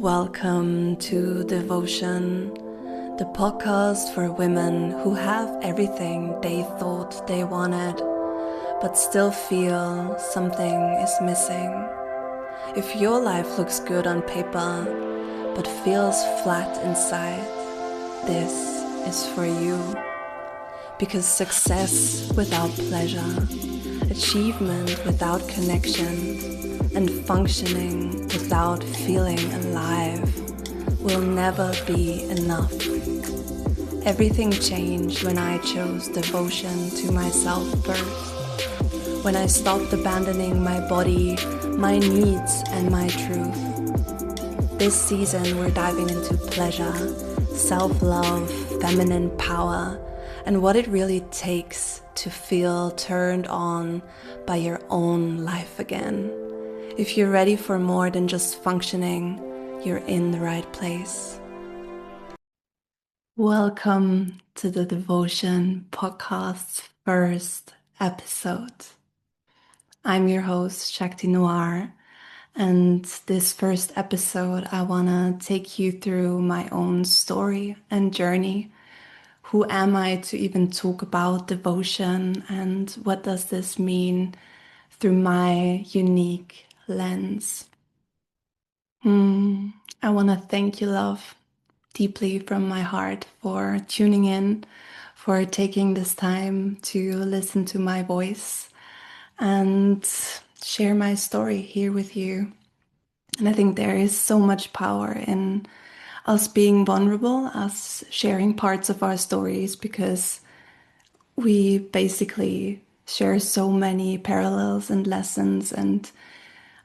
Welcome to Devotion, the podcast for women who have everything they thought they wanted, but still feel something is missing. If your life looks good on paper, but feels flat inside, this is for you. Because success without pleasure, achievement without connection, and functioning without feeling alive will never be enough. Everything changed when I chose devotion to myself first. When I stopped abandoning my body, my needs, and my truth. This season we're diving into pleasure, self-love, feminine power, and what it really takes to feel turned on by your own life again. If you're ready for more than just functioning, you're in the right place. Welcome to the Devotion Podcast's first episode. I'm your host, Shakti Noir, and this first episode, I want to take you through my own story and journey. Who am I to even talk about devotion, and what does this mean through my unique lens? I want to thank you, love, deeply from my heart for tuning in, for taking this time to listen to my voice and share my story here with you. And I think there is so much power in us being vulnerable, us sharing parts of our stories, because we basically share so many parallels and lessons. And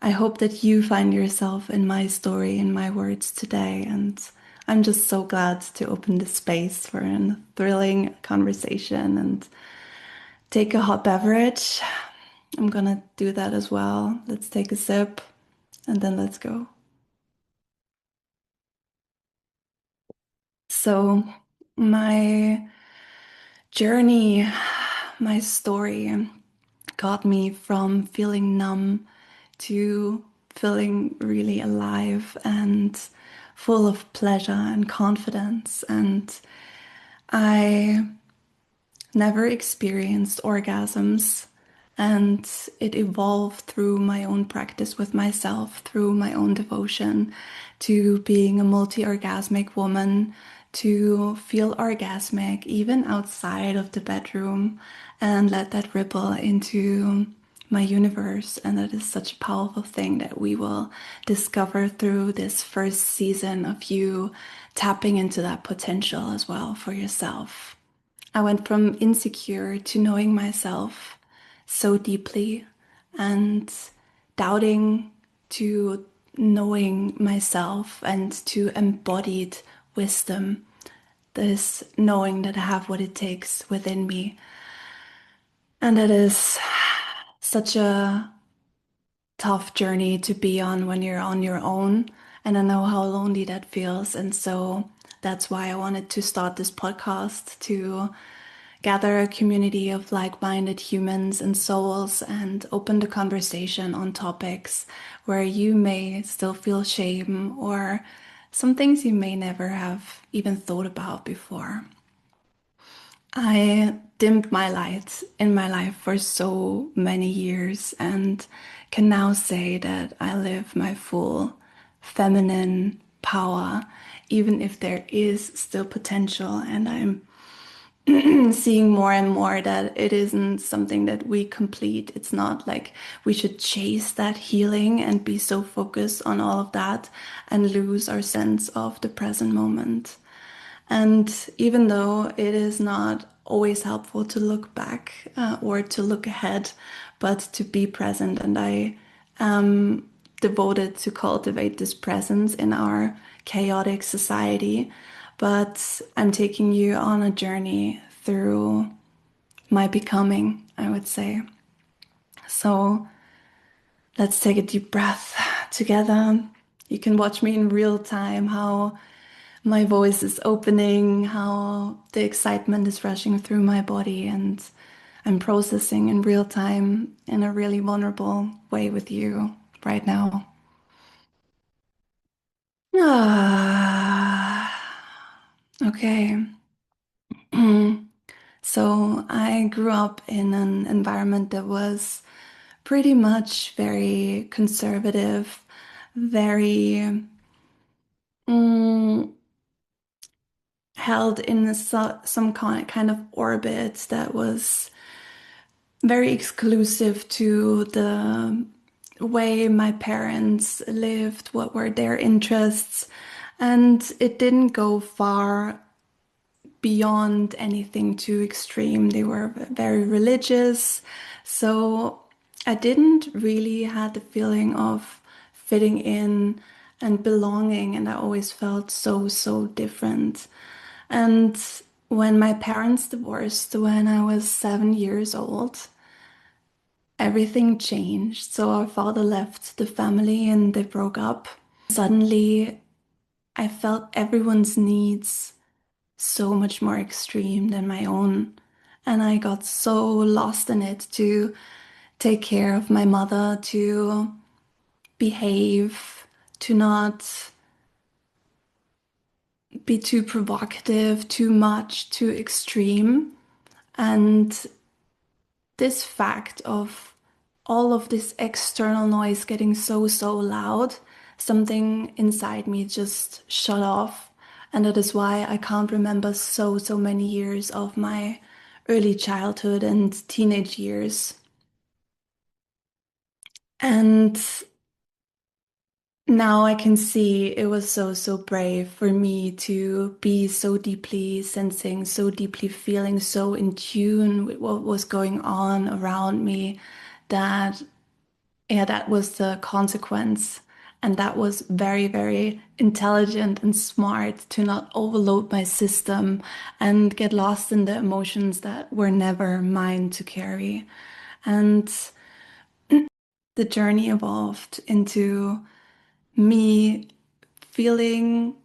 I hope that you find yourself in my story, in my words today. And I'm just so glad to open this space for a thrilling conversation and take a hot beverage. I'm gonna do that as well. Let's take a sip and then let's go. So, my journey, my story got me from feeling numb to feeling really alive and full of pleasure and confidence. And I never experienced orgasms, and it evolved through my own practice with myself, through my own devotion to being a multi-orgasmic woman, to feel orgasmic even outside of the bedroom and let that ripple into my universe. And that is such a powerful thing that we will discover through this first season of you tapping into that potential as well for yourself. I went from insecure to knowing myself so deeply and doubting to knowing myself and to embodied wisdom. This knowing that I have what it takes within me. And that is such a tough journey to be on when you're on your own. And I know how lonely that feels. And so that's why I wanted to start this podcast, to gather a community of like-minded humans and souls and open the conversation on topics where you may still feel shame or some things you may never have even thought about before. I dimmed my light in my life for so many years and can now say that I live my full feminine power, even if there is still potential. And I'm seeing more and more that it isn't something that we complete. It's not like we should chase that healing and be so focused on all of that and lose our sense of the present moment. And even though it is not always helpful to look back or to look ahead, but to be present, and I am devoted to cultivate this presence in our chaotic society. But I'm taking you on a journey through my becoming, I would say. So let's take a deep breath together. You can watch me in real time, how my voice is opening, how the excitement is rushing through my body, and I'm processing in real time in a really vulnerable way with you right now. Ah, okay. So I grew up in an environment that was pretty much very conservative, very mm, held in some kind of orbit that was very exclusive to the way my parents lived, what were their interests, and it didn't go far beyond anything too extreme. They were very religious, so I didn't really had the feeling of fitting in and belonging, and I always felt so different. And when my parents divorced when I was 7 years old, everything changed. So our father left the family and they broke up. Suddenly, I felt everyone's needs so much more extreme than my own. And I got so lost in it to take care of my mother, to behave, to not be too provocative, too much, too extreme. And this fact of all of this external noise getting so loud, something inside me just shut off. And that is why I can't remember so many years of my early childhood and teenage years. And now I can see it was so brave for me to be so deeply sensing, so deeply feeling, so in tune with what was going on around me that yeah, that was the consequence. And that was very intelligent and smart to not overload my system and get lost in the emotions that were never mine to carry. And the journey evolved into me feeling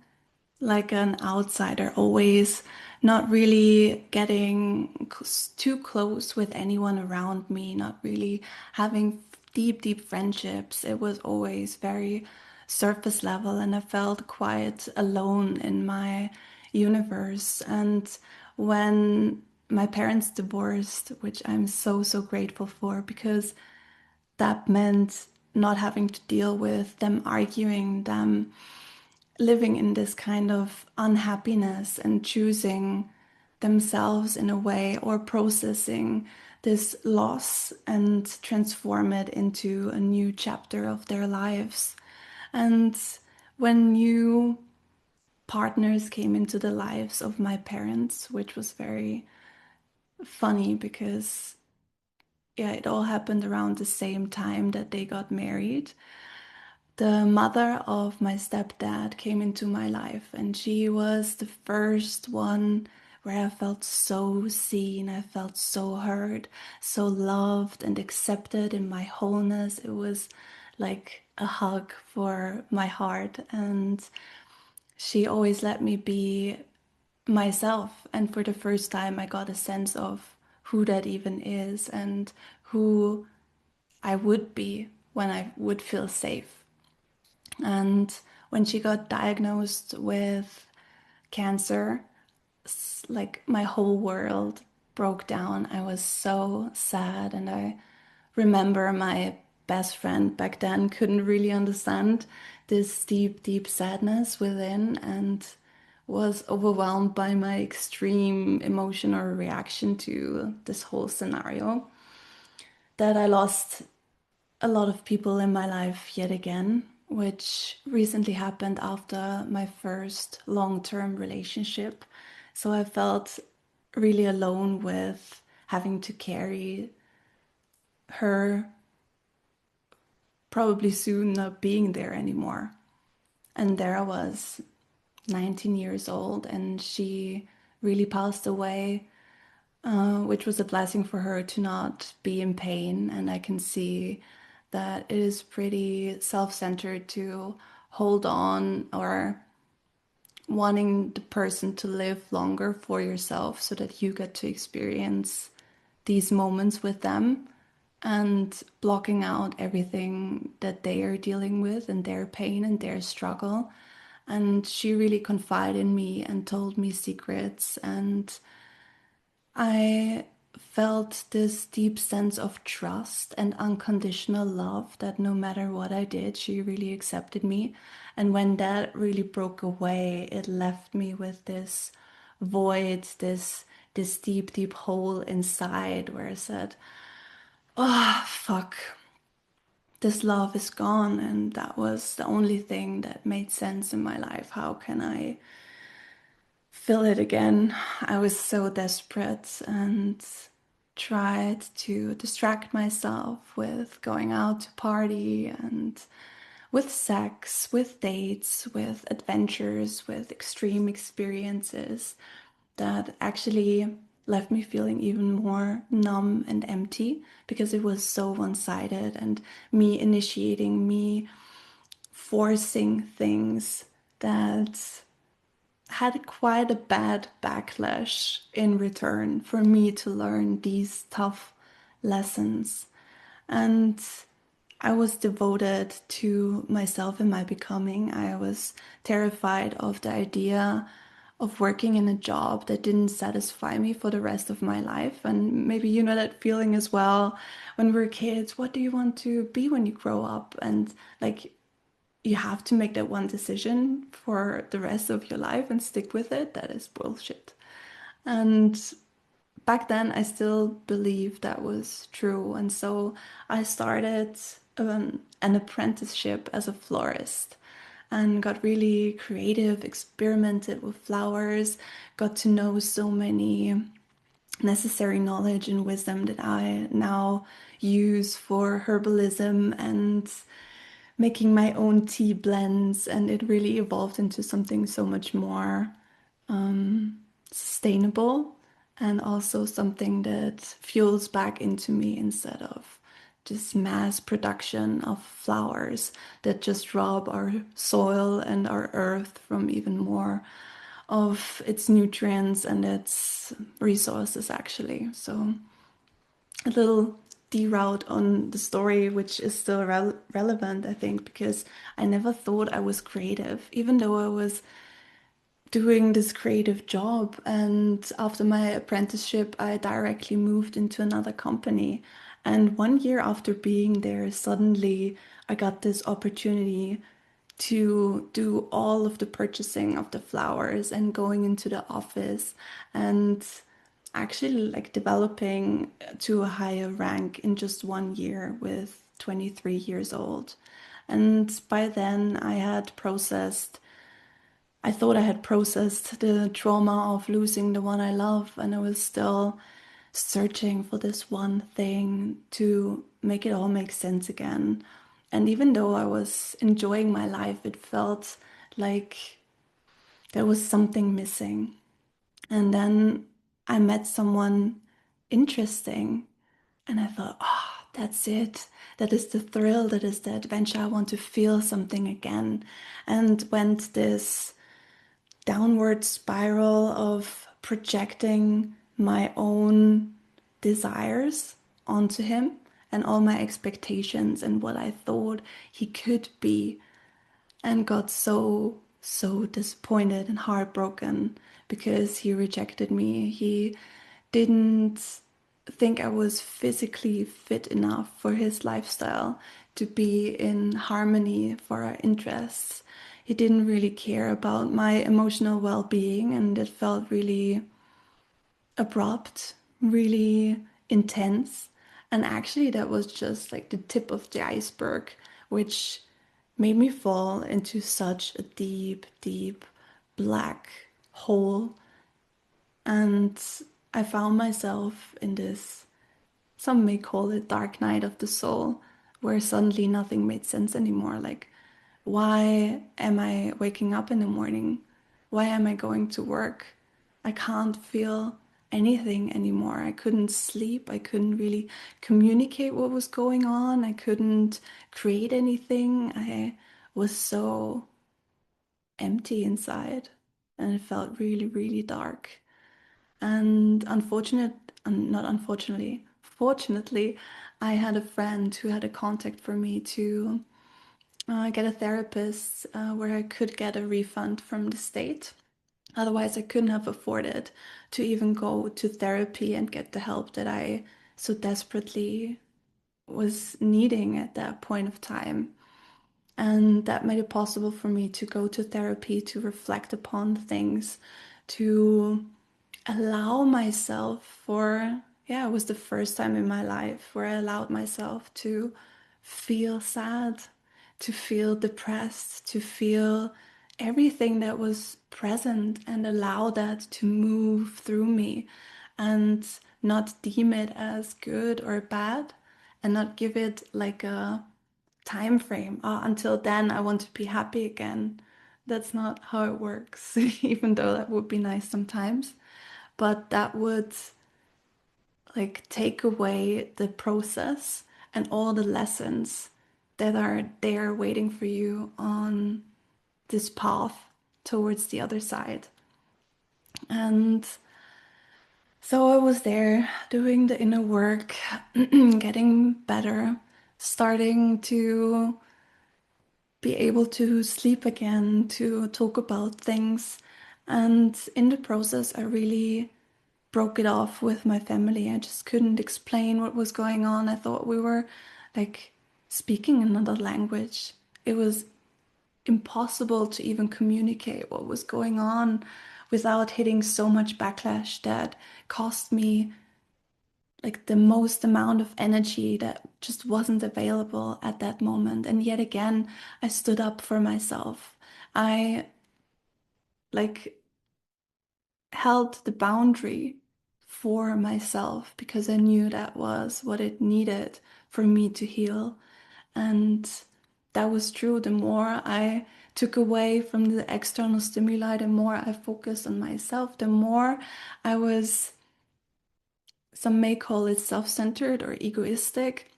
like an outsider, always not really getting too close with anyone around me, not really having deep friendships. It was always very surface level, and I felt quite alone in my universe. And when my parents divorced, which I'm so grateful for, because that meant not having to deal with them arguing, them living in this kind of unhappiness and choosing themselves in a way or processing this loss and transform it into a new chapter of their lives. And when new partners came into the lives of my parents, which was very funny because yeah, it all happened around the same time that they got married. The mother of my stepdad came into my life, and she was the first one where I felt so seen, I felt so heard, so loved and accepted in my wholeness. It was like a hug for my heart, and she always let me be myself. And for the first time, I got a sense of who that even is and who I would be when I would feel safe. And when she got diagnosed with cancer, like my whole world broke down. I was so sad. And I remember my best friend back then couldn't really understand this deep sadness within and was overwhelmed by my extreme emotional reaction to this whole scenario. That I lost a lot of people in my life yet again, which recently happened after my first long-term relationship. So I felt really alone with having to carry her probably soon not being there anymore. And there I was, 19 years old, and she really passed away, which was a blessing for her to not be in pain. And I can see that it is pretty self-centered to hold on or wanting the person to live longer for yourself so that you get to experience these moments with them and blocking out everything that they are dealing with and their pain and their struggle. And she really confided in me and told me secrets. And I felt this deep sense of trust and unconditional love that no matter what I did, she really accepted me. And when that really broke away, it left me with this void, this deep, deep hole inside where I said, "Oh, fuck. This love is gone." And that was the only thing that made sense in my life. How can I fill it again? I was so desperate and tried to distract myself with going out to party and with sex, with dates, with adventures, with extreme experiences that actually left me feeling even more numb and empty because it was so one-sided, and me initiating, me forcing things that had quite a bad backlash in return for me to learn these tough lessons. And I was devoted to myself and my becoming. I was terrified of the idea of working in a job that didn't satisfy me for the rest of my life. And maybe you know that feeling as well when we're kids. What do you want to be when you grow up? And like you have to make that one decision for the rest of your life and stick with it. That is bullshit. And back then, I still believed that was true. And so I started an apprenticeship as a florist and got really creative, experimented with flowers, got to know so many necessary knowledge and wisdom that I now use for herbalism and making my own tea blends, and it really evolved into something so much more sustainable and also something that fuels back into me instead of just mass production of flowers that just rob our soil and our earth from even more of its nutrients and its resources, actually. So a little deroute on the story, which is still relevant, I think, because I never thought I was creative, even though I was doing this creative job. And after my apprenticeship, I directly moved into another company. And 1 year after being there, suddenly I got this opportunity to do all of the purchasing of the flowers and going into the office and actually like developing to a higher rank in just 1 year with 23 years old. And by then I thought I had processed the trauma of losing the one I love, and I was still searching for this one thing to make it all make sense again. And even though I was enjoying my life, it felt like there was something missing. And then I met someone interesting, and I thought, oh, that's it. That is the thrill, that is the adventure. I want to feel something again. And went this downward spiral of projecting my own desires onto him and all my expectations and what I thought he could be, and got so, so disappointed and heartbroken because he rejected me. He didn't think I was physically fit enough for his lifestyle to be in harmony for our interests. He didn't really care about my emotional well-being, and it felt really abrupt, really intense. And actually, that was just like the tip of the iceberg, which made me fall into such a deep, deep black hole. And I found myself in this, some may call it dark night of the soul, where suddenly nothing made sense anymore. Like, why am I waking up in the morning? Why am I going to work? I can't feel anything anymore. I couldn't sleep. I couldn't really communicate what was going on. I couldn't create anything. I was so empty inside, and it felt really, really dark. And not unfortunately, fortunately, I had a friend who had a contact for me to get a therapist where I could get a refund from the state. Otherwise, I couldn't have afforded to even go to therapy and get the help that I so desperately was needing at that point of time. And that made it possible for me to go to therapy, to reflect upon things, to allow myself for, yeah, it was the first time in my life where I allowed myself to feel sad, to feel depressed, to feel everything that was present and allow that to move through me and not deem it as good or bad and not give it like a time frame. Until then, I want to be happy again. That's not how it works, even though that would be nice sometimes. But that would like take away the process and all the lessons that are there waiting for you on this path towards the other side. And so I was there doing the inner work, getting better, starting to be able to sleep again, to talk about things. And in the process, I really broke it off with my family. I just couldn't explain what was going on. I thought we were like speaking another language. It was impossible to even communicate what was going on without hitting so much backlash that cost me like the most amount of energy that just wasn't available at that moment. And yet again, I stood up for myself. I like held the boundary for myself because I knew that was what it needed for me to heal. And that was true. The more I took away from the external stimuli, the more I focused on myself, the more I was, some may call it self-centered or egoistic.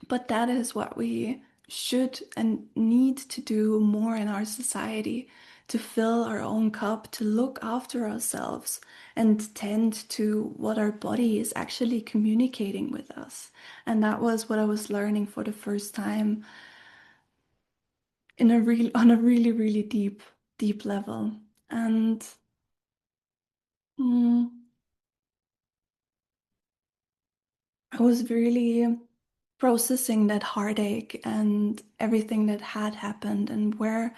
But that is what we should and need to do more in our society to fill our own cup, to look after ourselves and tend to what our body is actually communicating with us. And that was what I was learning for the first time in a real on a really, really deep level. And mm, I was really processing that heartache and everything that had happened and where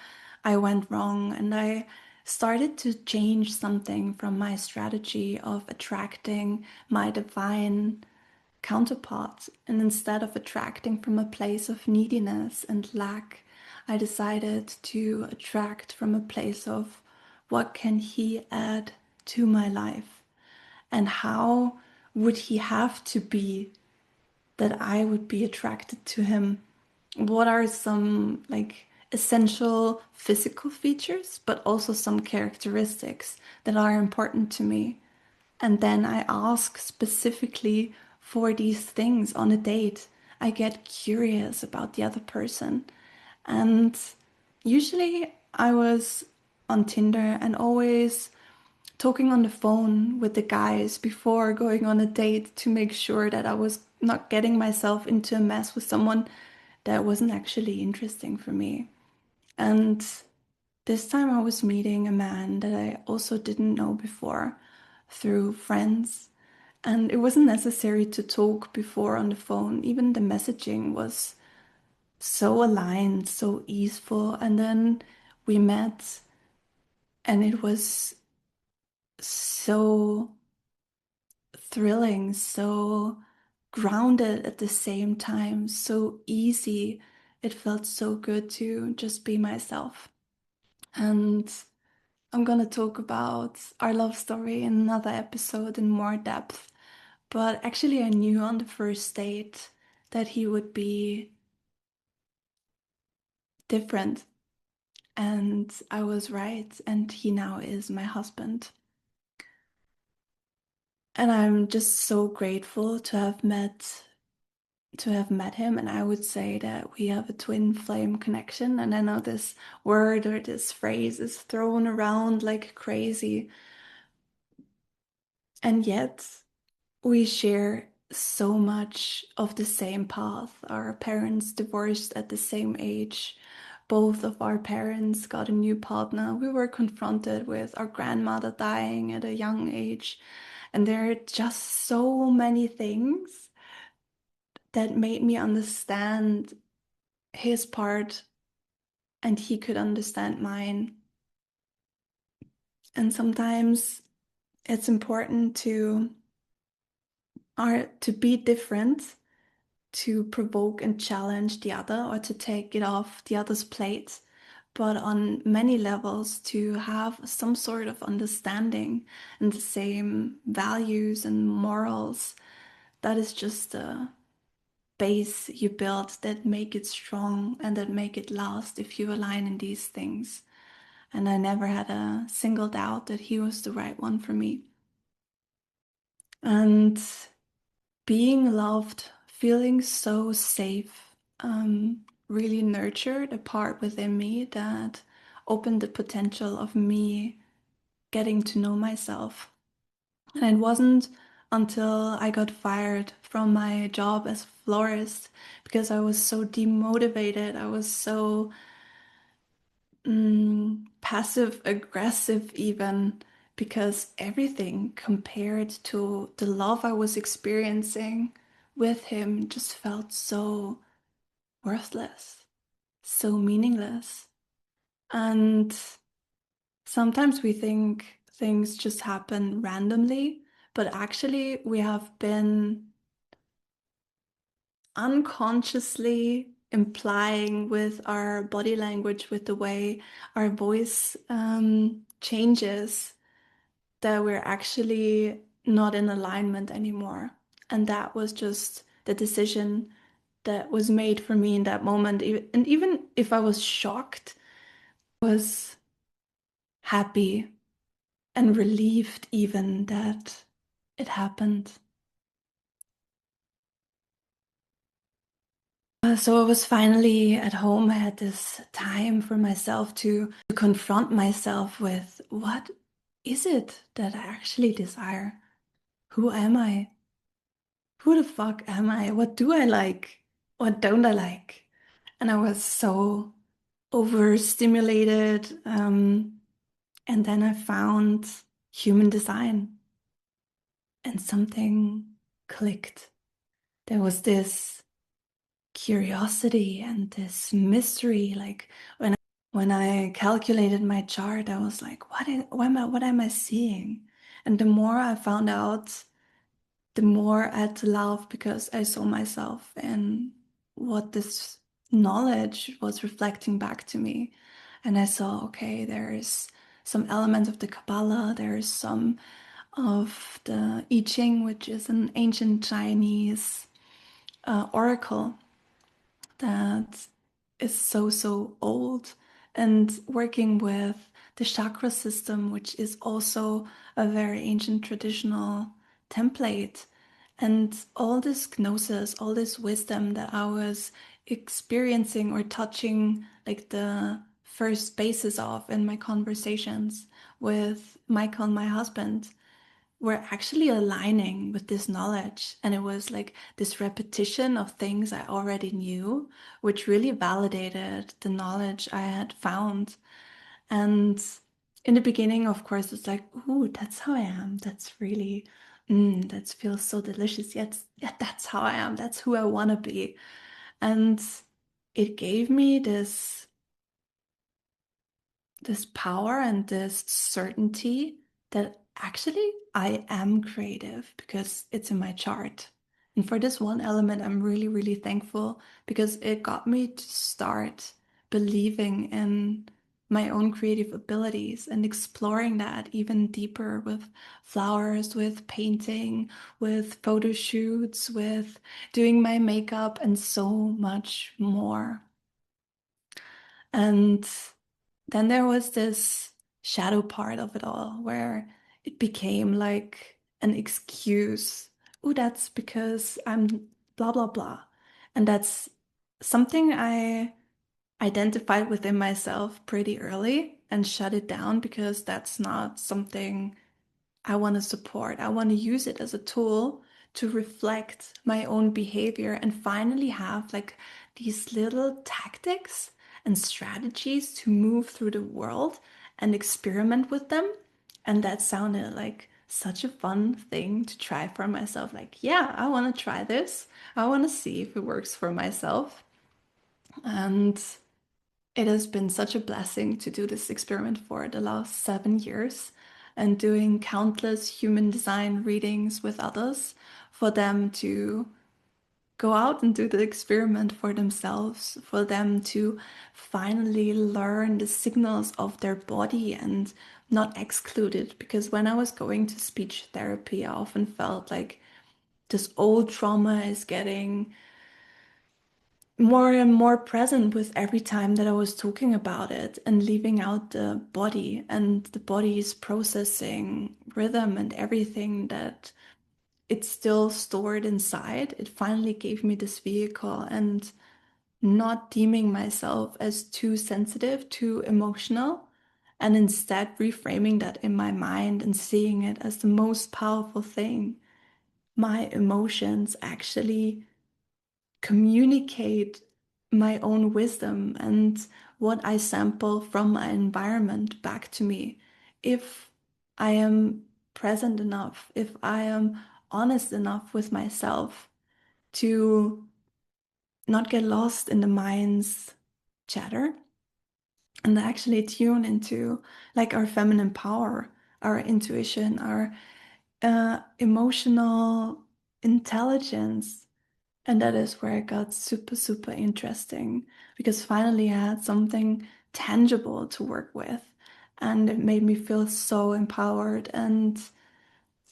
I went wrong. And I started to change something from my strategy of attracting my divine counterpart. And instead of attracting from a place of neediness and lack, I decided to attract from a place of what can he add to my life? And how would he have to be that I would be attracted to him? What are some like essential physical features, but also some characteristics that are important to me? And then I ask specifically for these things on a date. I get curious about the other person. And usually I was on Tinder and always talking on the phone with the guys before going on a date to make sure that I was not getting myself into a mess with someone that wasn't actually interesting for me. And this time I was meeting a man that I also didn't know before through friends. And it wasn't necessary to talk before on the phone. Even the messaging was so aligned, so easeful. And then we met, and it was so thrilling, so grounded at the same time, so easy. It felt so good to just be myself. And I'm gonna talk about our love story in another episode in more depth. But actually, I knew on the first date that he would be different. And I was right. And he now is my husband. And I'm just so grateful to have met him, and I would say that we have a twin flame connection. And I know this word or this phrase is thrown around like crazy, and yet we share so much of the same path. Our parents divorced at the same age. both of our parents got a new partner. We were confronted with our grandmother dying at a young age. And there are just so many things that made me understand his part and he could understand mine. And sometimes it's important to be different, to provoke and challenge the other or to take it off the other's plate, but on many levels to have some sort of understanding and the same values and morals. That is just the base you build that make it strong and that make it last if you align in these things. And I never had a single doubt that he was the right one for me. And being loved, feeling so safe, really nurtured a part within me that opened the potential of me getting to know myself. And it wasn't until I got fired from my job as a florist because I was so demotivated. I was so passive aggressive, even because everything compared to the love I was experiencing with him just felt so worthless, so meaningless. And sometimes we think things just happen randomly, but actually, we have been unconsciously implying with our body language, with the way our voice changes, that we're actually not in alignment anymore. And that was just the decision that was made for me in that moment. And even if I was shocked, I was happy and relieved even that it happened. So I was finally at home. I had this time for myself to confront myself with what is it that I actually desire? Who am I? Who the fuck am I? What do I like? What don't I like? And I was so overstimulated. And then I found human design and something clicked. There was this curiosity and this mystery. Like when I calculated my chart, I was like, what am I seeing? And the more I found out, the more I had to laugh because I saw myself and what this knowledge was reflecting back to me. And I saw, okay, there is some element of the Kabbalah, there is some of the I Ching, which is an ancient Chinese oracle that is so, so old, and working with the chakra system, which is also a very ancient traditional template. And all this gnosis, all this wisdom that I was experiencing or touching, like the first basis of in my conversations with Michael, my husband, were actually aligning with this knowledge. And it was like this repetition of things I already knew, which really validated the knowledge I had found. And in the beginning, of course, it's like, ooh, that's how I am. That's really, that feels so delicious. Yet, yeah, that's how I am. That's who I want to be. And it gave me this power and this certainty that actually I am creative because it's in my chart. And for this one element, I'm really, really thankful because it got me to start believing in my own creative abilities and exploring that even deeper with flowers, with painting, with photo shoots, with doing my makeup, and so much more. And then there was this shadow part of it all where it became like an excuse. Oh, that's because I'm blah, blah, blah. And that's something I identified within myself pretty early and shut it down because that's not something I want to support. I want to use it as a tool to reflect my own behavior and finally have like these little tactics and strategies to move through the world and experiment with them. And that sounded like such a fun thing to try for myself. Like, yeah, I want to try this. I want to see if it works for myself. And it has been such a blessing to do this experiment for the last 7 years and doing countless human design readings with others for them to go out and do the experiment for themselves, for them to finally learn the signals of their body and not exclude it. Because when I was going to speech therapy, I often felt like this old trauma is getting more and more present with every time that I was talking about it and leaving out the body and the body's processing rhythm and everything that it's still stored inside. It finally gave me this vehicle and not deeming myself as too sensitive, too emotional, and instead reframing that in my mind and seeing it as the most powerful thing. My emotions actually communicate my own wisdom and what I sample from my environment back to me. If I am present enough, if I am honest enough with myself to not get lost in the mind's chatter and actually tune into like our feminine power, our intuition, our emotional intelligence. And that is where it got super, super interesting because finally I had something tangible to work with. And it made me feel so empowered. And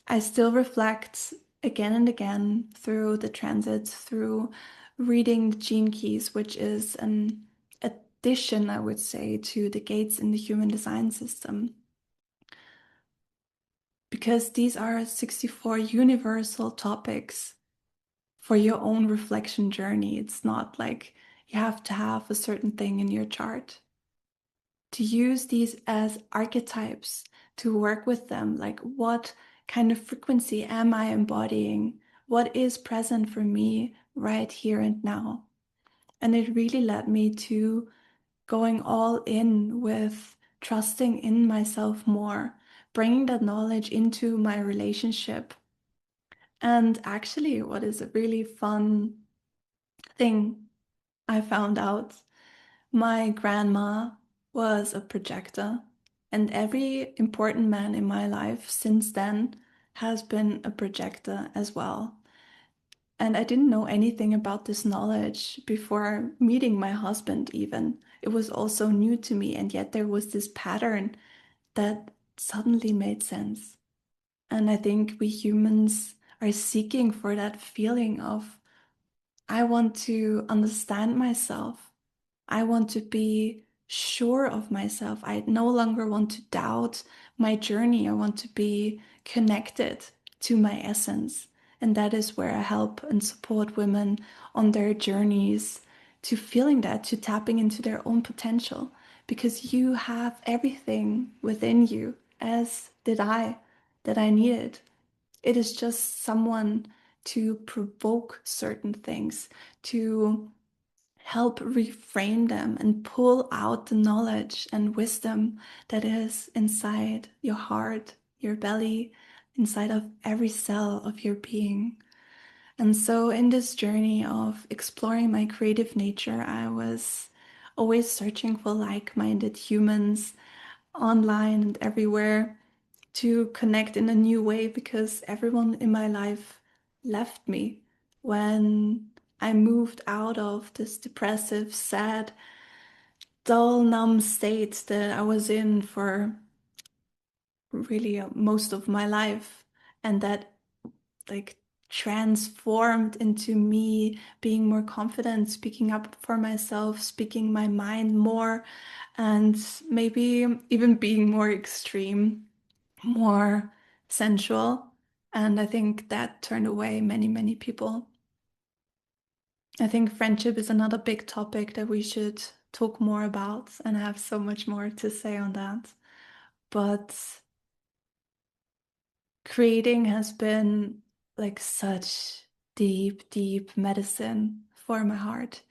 I still reflect again and again through the transits, through reading the gene keys, which is an addition, I would say, to the gates in the human design system. Because these are 64 universal topics for your own reflection journey. It's not like you have to have a certain thing in your chart. To use these as archetypes, to work with them, like what kind of frequency am I embodying? What is present for me right here and now? And it really led me to going all in with trusting in myself more, bringing that knowledge into my relationship. And actually, what is a really fun thing I found out, my grandma was a projector, and every important man in my life since then has been a projector as well. And I didn't know anything about this knowledge before meeting my husband, even. It was also new to me, and yet there was this pattern that suddenly made sense. And I think we humans are seeking for that feeling of, I want to understand myself. I want to be sure of myself. I no longer want to doubt my journey. I want to be connected to my essence. And that is where I help and support women on their journeys to feeling that, to tapping into their own potential. Because you have everything within you, as did I, that I needed. It is just someone to provoke certain things, to help reframe them and pull out the knowledge and wisdom that is inside your heart, your belly, inside of every cell of your being. And so, in this journey of exploring my creative nature, I was always searching for like minded humans online and everywhere to connect in a new way because everyone in my life left me when I moved out of this depressive, sad, dull, numb state that I was in for really most of my life. And that like transformed into me being more confident, speaking up for myself, speaking my mind more, and maybe even being more extreme, more sensual. And I think that turned away many, many people. I think friendship is another big topic that we should talk more about, and I have so much more to say on that. But creating has been like such deep, deep medicine for my heart.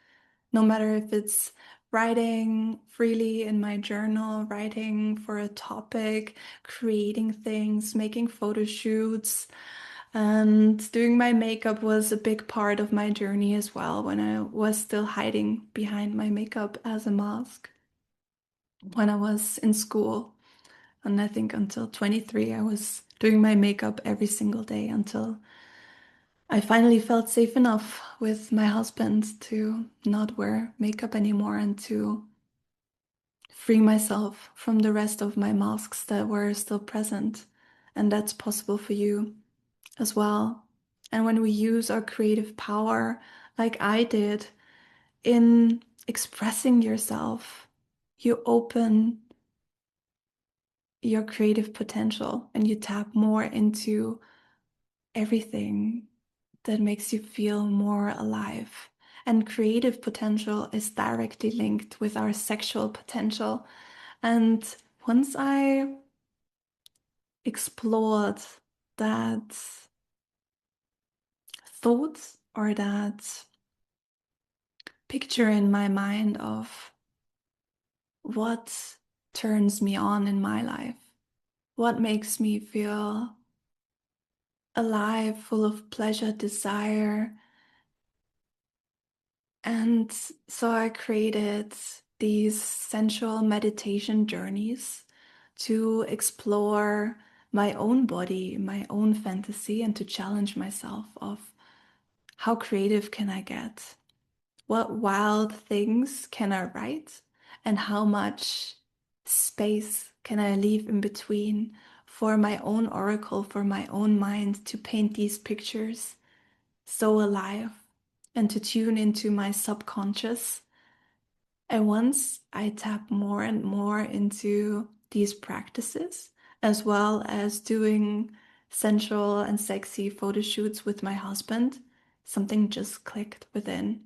No matter if it's writing freely in my journal, writing for a topic, creating things, making photo shoots. And doing my makeup was a big part of my journey as well when I was still hiding behind my makeup as a mask when I was in school. And I think until 23, I was doing my makeup every single day until I finally felt safe enough with my husband to not wear makeup anymore and to free myself from the rest of my masks that were still present. And that's possible for you as well. And when we use our creative power, like I did, in expressing yourself, you open your creative potential and you tap more into everything that makes you feel more alive. And creative potential is directly linked with our sexual potential. And once I explored that thought or that picture in my mind of what turns me on in my life, what makes me feel alive, full of pleasure, desire. And so I created these sensual meditation journeys to explore my own body, my own fantasy, and to challenge myself of how creative can I get? What wild things can I write? And how much space can I leave in between for my own oracle, for my own mind to paint these pictures so alive and to tune into my subconscious. And once I tap more and more into these practices, as well as doing sensual and sexy photo shoots with my husband, something just clicked within.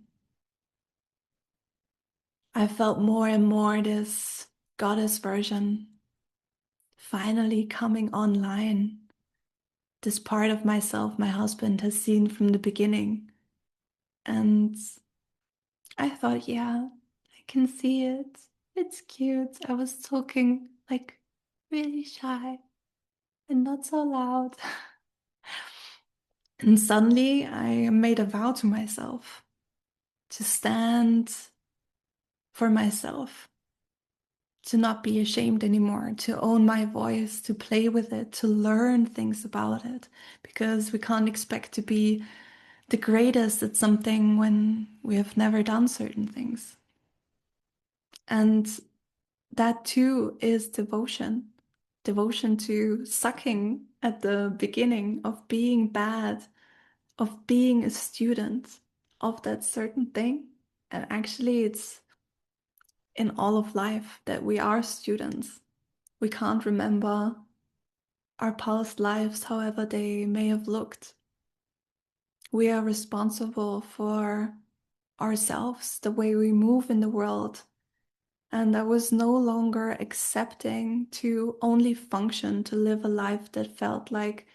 I felt more and more this goddess version finally coming online. This part of myself my husband has seen from the beginning. And I thought, yeah, I can see it. It's cute. I was talking like really shy and not so loud. And suddenly I made a vow to myself to stand for myself, to not be ashamed anymore, to own my voice, to play with it, to learn things about it, because we can't expect to be the greatest at something when we have never done certain things. And that too is devotion. Devotion to sucking at the beginning of being bad, of being a student of that certain thing. And actually, it's in all of life that we are students. We can't remember our past lives, however they may have looked. We are responsible for ourselves, the way we move in the world. And I was no longer accepting to only function, to live a life that felt like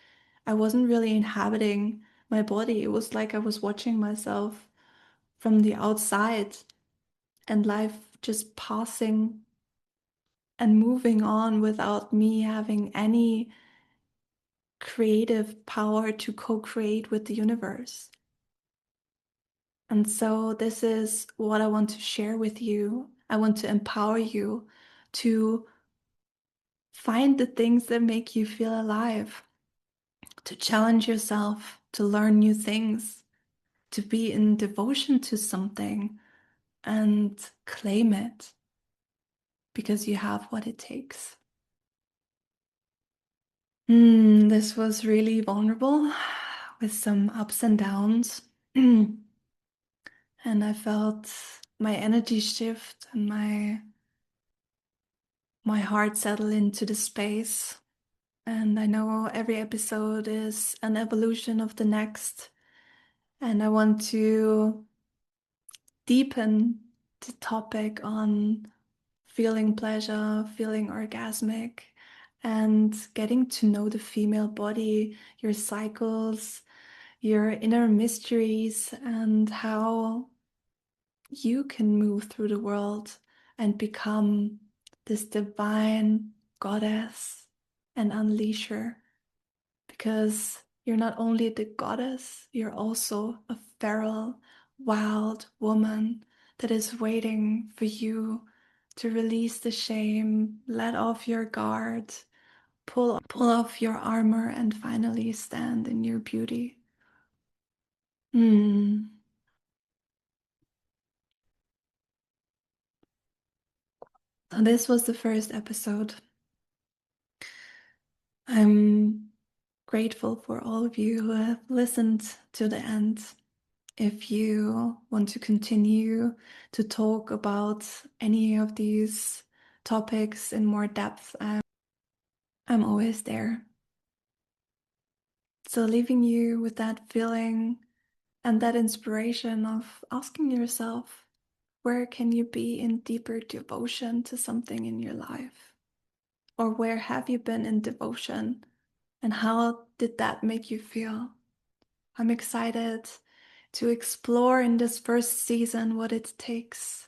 I wasn't really inhabiting my body. It was like I was watching myself from the outside and life just passing and moving on without me having any creative power to co-create with the universe. And so this is what I want to share with you. I want to empower you to find the things that make you feel alive, to challenge yourself, to learn new things, to be in devotion to something and claim it because you have what it takes. This was really vulnerable with some ups and downs. And I felt my energy shift and my heart settle into the space. And I know every episode is an evolution of the next. And I want to deepen the topic on feeling pleasure, feeling orgasmic, and getting to know the female body, your cycles, your inner mysteries, and how you can move through the world and become this divine goddess and unleash her. Because you're not only the goddess, you're also a feral, wild woman that is waiting for you to release the shame, let off your guard, pull off your armor, and finally stand in your beauty. Hmm. So this was the first episode. I'm grateful for all of you who have listened to the end. If you want to continue to talk about any of these topics in more depth, I'm always there. So, leaving you with that feeling and that inspiration of asking yourself, where can you be in deeper devotion to something in your life? Or where have you been in devotion? And how did that make you feel? I'm excited to explore in this first season what it takes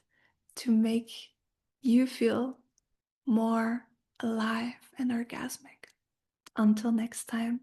to make you feel more alive and orgasmic. Until next time.